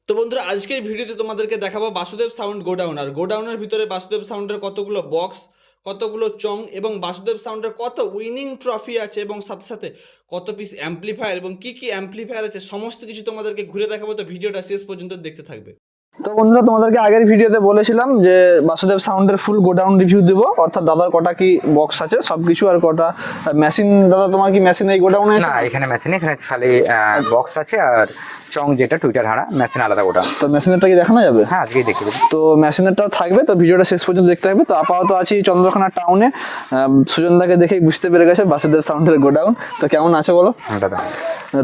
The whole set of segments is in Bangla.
তো বন্ধুরা আজকের ভিডিওতে তোমাদেরকে দেখাবো বাসুদেব সাউন্ড গোডাউন। আর গোডাউনের ভিতরে বাসুদেব সাউন্ডের কতগুলো বক্স, কতগুলো চং এবং বাসুদেব সাউন্ডের কত উইনিং ট্রফি আছে এবং সাথে সাথে কত পিস অ্যাম্পলিফায়ার এবং কি কি অ্যাম্পলিফায়ার আছে সমস্ত কিছু তোমাদেরকে ঘুরে দেখাবো। তো ভিডিওটা শেষ পর্যন্ত দেখতে থাকবে। তো বন্ধুরা তোমাদেরকে আগের ভিডিওতে বলেছিলাম যে বাসুদেব সাউন্ডের ফুল গোডাউন রিভিউ দেবো, অর্থাৎ দাদার কটা কি বক্স আছে সবকিছু আর কটা মেশিন। দাদা তোমার কি মেশিন এই গোডাউনে আছে? না, এখানে মেশিন, এখানে খালি বক্স আছে আর চং যেটা টুইটার হাঁড়া, মেশিন আলাদা গোটা। তো মেশিনেরটা কি দেখানো যাবে? হ্যাঁ, আজকেই দেখে দেবো। তো মেশিনেরটাও থাকবে, তো ভিডিওটা শেষ পর্যন্ত দেখতে থাকবে। তো আপাতত আছি চন্দ্রকোনা টাউনে। সুজনদাকে দেখেই বুঝতে পেরে গেছে বাসুদেব সাউন্ডের গোডাউন। তো কেমন আছে বলো দাদা?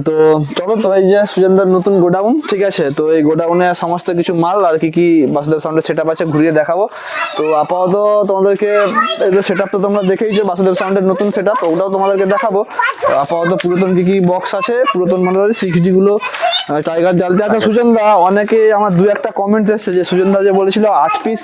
তো চলো, তো এই যে সুজনদার নতুন গোডাউন, ঠিক আছে। তো এই গোডাউনে সমস্ত কিছু মাল আর কি কি বাসুদেব সাউন্ডের সেট আপ আছে ঘুরিয়ে দেখাবো। তো আপাতত তোমাদেরকে সেট আপ তো তোমরা দেখেইছো, বাসুদেব সাউন্ডের নতুন সেট আপ ওটাও তোমাদেরকে দেখাবো। আপাতত পুরাতন কি কি বক্স আছে, পুরাতন মানে 60 গুলো টাইগার জালতে আছে। সুজনদা, অনেকে আমার দু একটা কমেন্ট এসেছে যে সুজনদা যে বলেছিল 8 পিস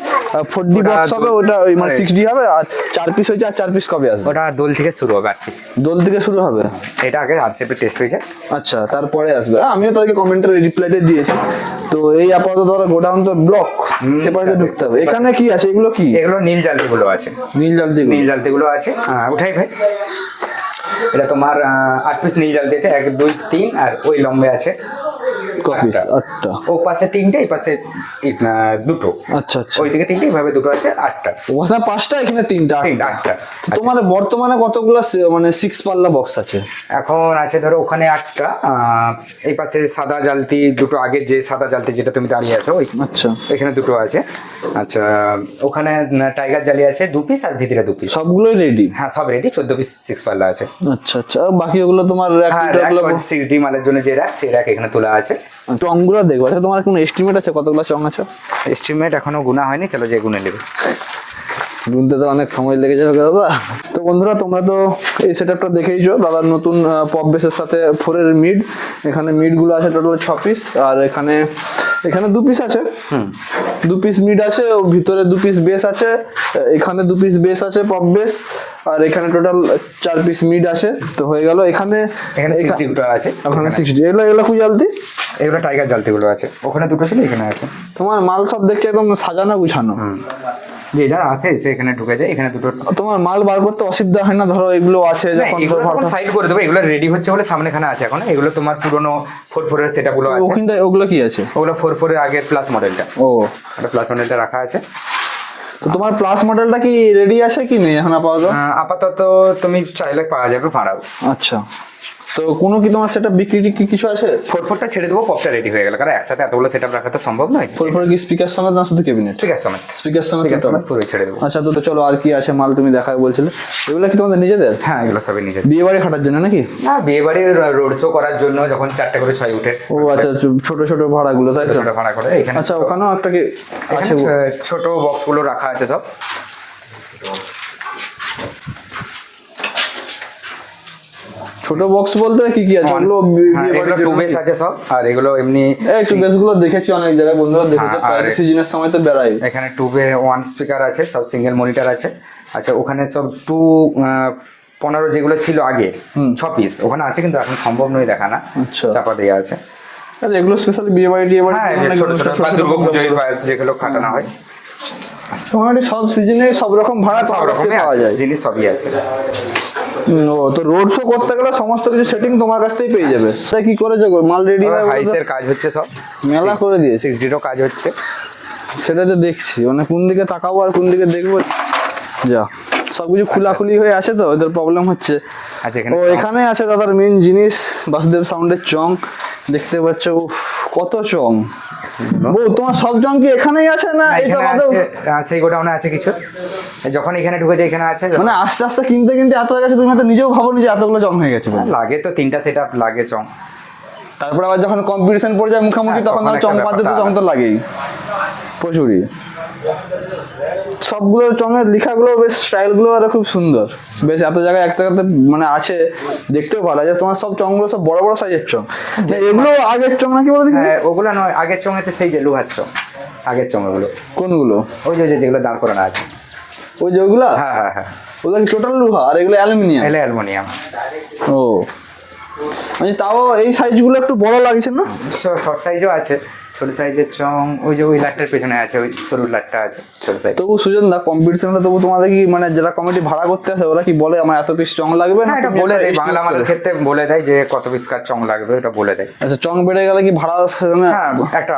4D বক্স হবে, ওটা ওই মানে 60 হবে আর 4 পিস হয়েছে। আর 4 পিস কবে আসবে? ওটা দোল থেকে শুরু হবে, 8 পিস দোল থেকে শুরু হবে। এটা আগে আরসিপি টেস্ট হয়েছে। আচ্ছা, তারপরে আসবে। আমিও তাদেরকে কমেন্টের রিপ্লাইটা দিয়েছি। তো এই আপাতত ধরো গোডাউন তো ব্লক, সেপারেটে ঢুকতে হবে। এখানে কি আছে? এগুলো কি? এগুলো নীল জালতিগুলো আছে। নীল জালতি? নীল জালতিগুলো আছে, উঠাই ভাই। এটা তোমার 8 পিস নীল জালতি আছে, 1 2 3 আর ওই লম্বে আছে কপিস 8টা। ও পাশে 3টে, এই পাশে 2টো। আচ্ছা আচ্ছা, ওই দিকে 3টে, এইভাবে 2টো আছে, 8টা। ওখানে 5টা, এখানে 3টা, 8টা। তোমার বর্তমানে কতগুলো মানে 6 পাল্লা বক্স আছে? এখন আছে ধরো ওখানে 8টা, এই পাশে সাদা জালতি 2টো, আগে যে সাদা জালতি যেটা তুমি দাঁড়িয়ে আছো ওই, আচ্ছা, এখানে 2টো আছে। আচ্ছা, ওখানে টাইগার জালি আছে 2 পিস আর ভিতরে 2 পিস। সবগুলোই রেডি? হ্যাঁ, সব রেডি। 14 পিস 6 পাল্লা আছে। আচ্ছা আচ্ছা, আর বাকি ওগুলো তোমার র‍্যাক হ্যাঁ, টুটাগুলো 60 মালের জন্য যে র‍্যাক, সেই র‍্যাক এখানে তোলা আছে। চংগুলো দেখবো। আচ্ছা, তোমার কোনো এস্টিমেট আছে কতগুলো চং আছে? এস্টিমেট এখনো গুনা হয়নি, চলো যে গুনে নেবে। গুনতে তো অনেক সময় লেগে যাবে দাদা। তো বন্ধুরা, তোমরা তো এই সেটআপটা দেখেইছো, দাদার নতুন পপ বেসের সাথে 4-এর মিড। এখানে মিড গুলো আছে টোটাল 6 পিস, আর এখানে 2 পিস আছে। 2 পিস মিড আছে, ও ভিতরে 2 পিস বেস আছে, এখানে 2 পিস বেস আছে পপ বেস, আর এখানে টোটাল 4 পিস মিড আছে। তো হয়ে গেল। এখানে 60 আছে, ওখানে 60। এগুলো খুব জলদি। এগুলো টাইগার জালতিগুলো আছে, ওখানে 2টো ছিল, এখানে আছে। তোমার মাল সব দেখছি একদম সাজানো গুছানো। যে যারা আছে সে এখানে ঢুকে যায়, এখানে 2টো। তোমার মাল বার করতে অসুবিধা হয় না? ধরো এগুলো আছে যখন সাইড করে দেবো, এগুলো রেডি হচ্ছে বলে সামনে এখানে আছে এখন। এগুলো তোমার পুরোনো 4-4 এর সেটআপ গুলো আছে। ওখানটা ওগুলো কি আছে? ওগুলো 4-4 এর আগের প্লাস মডেলটা। ও, এটা প্লাস মডেলটা রাখা আছে। তো তোমার প্লাস মডেলটা কি রেডি আছে কি নেই এখন আপাতত? আপাতত তুমি চাইলে পাওয়া যাবে ভাড়াও। আচ্ছা, তো কোনো কি তোমার সেটা বিক্রি কি কিছু আছে? 4-4টা ছেড়ে দেবো, পপটা রেডি হয়ে গেল, কারণ একসাথে এতগুলো সেটআপ রাখা তো সম্ভব নয়। 4 কি স্পিকার সমেত না শুধু কেবিনেট? স্পিকার সমেত। স্পিকার সমেত পুরো ছেড়ে দেবো। আচ্ছা, তো চলো আর কি আছে মাল তুমি দেখাবে বলছিলে? এগুলো কি তোমাদের নিজেদের? হ্যাঁ, এগুলো সবই নিজের। বিয়ে বাড়ি খাটার জন্য নাকি? না, বিয়ে বাড়ির রোড শো করার জন্য, যখন 4টে করে 6 উঠে। ও আচ্ছা, ছোট ছোট ভাড়াগুলো, তাই তো? ছোট ভাড়া করে এখানে। আচ্ছা, ওখানেও একটা কি আছে? ছোট বক্সগুলো রাখা আছে সব। ছোট বক্স বলতে কি কি আছে? এগুলো 2 বেস আছে সব, আর এগুলো এমনি এই 2 বেস গুলো দেখেছি অনেক জায়গায়, বন্ধুরা দেখেছে, প্রায় সিজনের সময় তো বেরাই। এখানে 2 বে 1 স্পিকার আছে, সব সিঙ্গেল মনিটর আছে। আচ্ছা, ওখানে সব 15 যেগুলো ছিল আগে 6 পিস ওখানে আছে, কিন্তু এখন সম্ভব নয় দেখানা। আচ্ছা, চাপা দেওয়া আছে। আর এগুলো স্পেশালি বিয়ে বাড়ি হ্যাঁ, ছোট ছোট দুর্গাপুজোয় যেগুলো খাটানো হয়। মোটামুটি সব সিজনে সব রকম ভাড়া সব রকমই পাওয়া যায়, জিনিস সবই আছে। ও, তো রোড শো করতে গেলে সমস্ত কিছু সেটিং তোমার কাছ থেকেই পেয়ে যাবে। তাই কি করে যাবো মাল রেডি হয়? হাইসের কাজ হচ্ছে, সব মেলা করে দিয়ে 60'রও কাজ হচ্ছে। সেটাতে দেখছি, মানে কোন দিকে তাকাবো আর কোন দিকে দেখবো। যা সবকিছু খোলাখুলি হয়ে আছে, তো ওদের প্রবলেম হচ্ছে। আচ্ছা, ও এখানে আছে দাদার মেন জিনিস, বাসুদেব সাউন্ডের চং। দেখতে পাচ্ছ কত চং। ও, তোমার সব চং কি এখানেই আছে না? সেই গোডাউনে আছে কিছু, যখন এখানে ঢুকেছে এখানে আছে। মানে আস্তে আস্তে কিনতে কিনতে এত হয়ে গেছে, তুমি হয়তো নিজেও ভাবো যে এতগুলো চং হয়ে গেছে। লাগে তো 3টা সেটআপ লাগে চং। তারপরে আবার যখন কম্পিটিশন পড়ে যায় মুখোমুখি, তখন ধরো চং পাতে তো চং তো লাগেই প্রচুরই। সবগুলো চঙের লেখাগুলো বেশ, স্টাইলগুলো আর খুব সুন্দর, বেশ এত জায়গায় এক জায়গাতে মানে আছে, দেখতেও ভালো লাগে। তোমার সব চংগুলো সব বড় বড় সাইজের চং, এগুলো আগের চং নাকি বলে দেখি? ওগুলো নয়, আগের চং আছে, সেই যে লোহার চং, আগের চং ওগুলো। কোনগুলো? ওই যে যেগুলো দাঁড় করানো আছে, ওই যে ওগুলা? হ্যাঁ হ্যাঁ হ্যাঁ, ওগুলো কি টোটাল লোহা আর এগুলো অ্যালুমিনিয়াম? এলে অ্যালুমিনিয়াম। ও, মানে তাও এই সাইজগুলো একটু বড় লাগছে না? শর্ট সাইজও আছে, ছোট সাইজের চং ওই যে ওই লাটটার পেছনে আছে, ওই সরু লাটটা আছে ছোট সাইজ। তবু সুজন দা কম্পিটিশনটা তবু তোমাদের কি মানে জেলা কমিটি ভাড়া করতে আসে, ওরা কি বলে আমার এত পিস চং লাগবে না? হ্যাঁ, এটা তুমি বলে একটা দেয়, estimate বাংলা মালের করে? ক্ষেত্রে বলে দেয় যে কত পিস কার চং লাগবে, এটা বলে দেয়। আচ্ছা, চং বেড়ে গেলে কি ভাড়া হ্যাঁ, একটা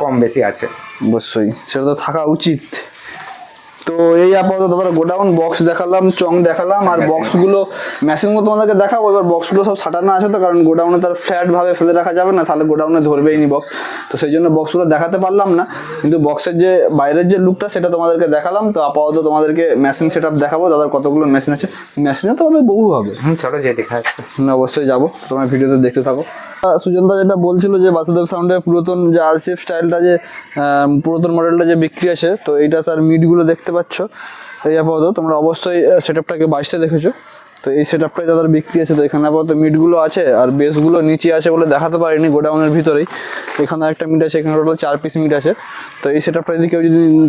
কম বেশি আছে। অবশ্যই সেটা তো থাকা উচিত। তো এই আপাতত দাদা গোডাউন বক্স দেখালাম, চং দেখালাম, আর বক্সগুলো মেশিনগুলো তোমাদেরকে দেখাবো। এবার বক্সগুলো সব সাটানো আছে তো, কারণ গোডাউনে তার ফ্ল্যাট ভাবে ফেলে রাখা যাবে না, তাহলে গোডাউনে ধরবেই নি বক্স। তো সেই জন্য বক্সগুলো দেখাতে পারলাম না, কিন্তু বক্সের যে বাইরের যে লুকটা সেটা তোমাদেরকে দেখালাম। তো আপাতত তোমাদেরকে মেশিন সেট আপ দেখাবো, দাদার কতগুলো মেশিন আছে। মেশিনে তো আমাদের বহু হবে। চলো যে দেখা যাচ্ছে। অবশ্যই যাবো, তোমরা ভিডিওতে দেখতে থাকো। সুজনদা যেটা বলছিল যে বাসুদেব সাউন্ডের পুরাতন যে আরসিএফ স্টাইলটা, যে পুরাতন মডেলটা যে বিক্রি আছে, তো এইটা তার মিডগুলো দেখতে পাচ্ছ। এই আপাতত তোমরা অবশ্যই সেট আপটাকে 22-তে দেখেছো, তো এই সেট আপটাই তাদের বিক্রি আছে। তো এখানে আপাতত মিডগুলো আছে, আর বেসগুলো নিচে আছে বলে দেখাতে পারিনি, গোডাউনের ভিতরেই। এখানে একটা মিড আছে, এখানে টোটাল 4 পিস মিড আছে। তো এই সেট আপটা যদি কেউ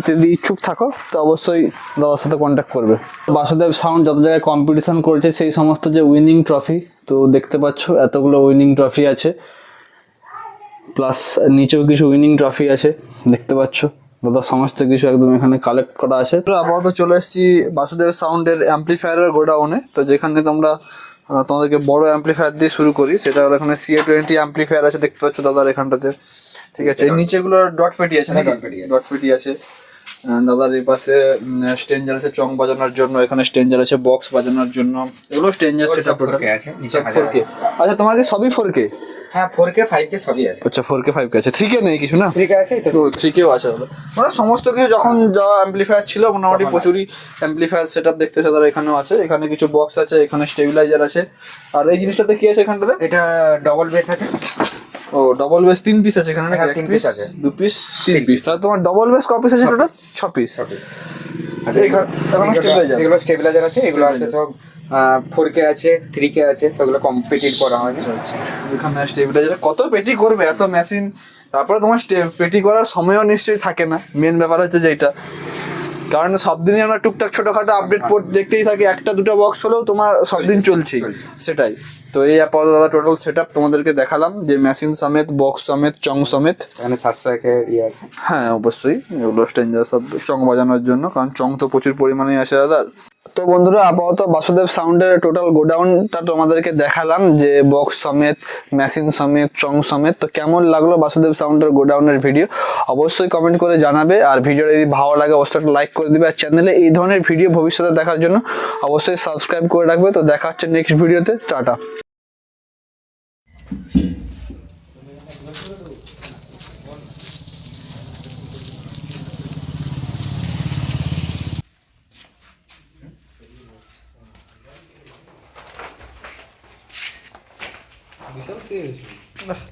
যদি ইচ্ছুক থাকো তো অবশ্যই দাদার সাথে কন্ট্যাক্ট করবে। বাসুদেব সাউন্ড যত জায়গায় কম্পিটিশন করেছে, সেই সমস্ত যে উইনিং ট্রফি তো দেখতে পাচ্ছ, এতগুলো উইনিং ট্রফি আছে, প্লাস নিচেও কিছু উইনিং ট্রফি আছে দেখতে পাচ্ছ। দাদা সমস্ত কিছু একদম এখানে কালেক্ট করা আছে। আপাতত চলে এসেছি বাসুদেব সাউন্ডের অ্যাম্পলিফায়ারের গোডাউনে। তো যেখানে তোমরা তোমাদেরকে বড় অ্যাম্পলিফায়ার দিয়ে শুরু করি, সেটা হলো এখানে CA20 অ্যাম্পলিফায়ার আছে দেখতে পাচ্ছ দাদার এখানটাতে। ঠিক আছে, এই নিচেগুলো ডট পেটি আছে, ডট পেটি আছে। দাদার এই পাশে স্টেঞ্জার আছে চং বাজানোর জন্য, এখানে স্টেঞ্জার আছে বক্স বাজানোর জন্য। এগুলো স্টেঞ্জার সেটা আছে নিচে 4K। আচ্ছা, তোমার কি সবই 4K? হ্যাঁ, 4K 5K সবই আছে। আচ্ছা, 4K 5K আছে, 3K নেই কিছু না? 3K আছে তো, 3Kও আছে। মানে সমস্ত কিছু যখন যা অ্যাম্পলিফায়ার ছিল মোটামুটি প্রচুরই অ্যাম্পলিফায়ার সেট আপ দেখতে দাদা এখানেও আছে। এখানে কিছু বক্স আছে, এখানে স্টেবিলাইজার আছে। আর এই জিনিসটাতে কি আছে এখানটাতে? এটা ডবল বেস আছে। ও, ডবল বেস 3 পিস আছে এখানে নাকি? হ্যাঁ, 3 পিস আছে। 2 পিস 3 পিস। তাহলে তোমার ডবল বেস ক পিস আছে টোটাল? 6 পিস। আচ্ছা, এখানে স্টেবিলাইজার, এগুলো স্টেবিলাইজার আছে, এগুলো আছে সব 4K আছে, 3K আছে, সেগুলো কম্পিটিট করা হয়নি। এখানে স্টেবিলাইজার কত পেটি করবে এত মেশিন, তারপরে তোমার পেটি করার সময়ও নিশ্চয়ই থাকে না। মেন ব্যাপার হচ্ছে যেটা, কারণ সব দিনই আমরা টুকটাক ছোটখাটো আপডেট দেখতেই থাকি, একটা দুটো বক্স হলেও তোমার সব দিন চলছেই, সেটাই। তো এই আপাতত দাদা টোটাল সেট আপ তোমাদেরকে দেখালাম, যে মেশিন সমেত, বক্স সমেত, চং সমেত। এখানে 701 এর ইয়ে আছে। হ্যাঁ, অবশ্যই এগুলো স্টেঞ্জার সব চং বাজানোর জন্য, কারণ চং তো প্রচুর পরিমাণে আসে দাদার। তো বন্ধুরা, আপাতত বাসুদেব সাউন্ডের টোটাল গোডাউনটা তোমাদেরকে দেখালাম, যে বক্স সমেত, মেশিন সমেত, চং সমেত। তো কেমন লাগলো বাসুদেব সাউন্ডের গোডাউনের ভিডিও অবশ্যই কমেন্ট করে জানাবে। আর ভিডিওটা যদি ভালো লাগে অবশ্যই একটা লাইক করে দিবে, আর চ্যানেলে এই ধরনের ভিডিও ভবিষ্যতে দেখার জন্য অবশ্যই সাবস্ক্রাইব করে রাখবে। তো দেখা হচ্ছে নেক্সট ভিডিওতে, টাটা।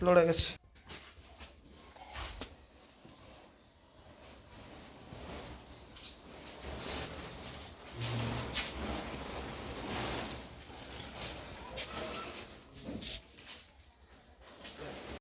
লড়ে গেছে।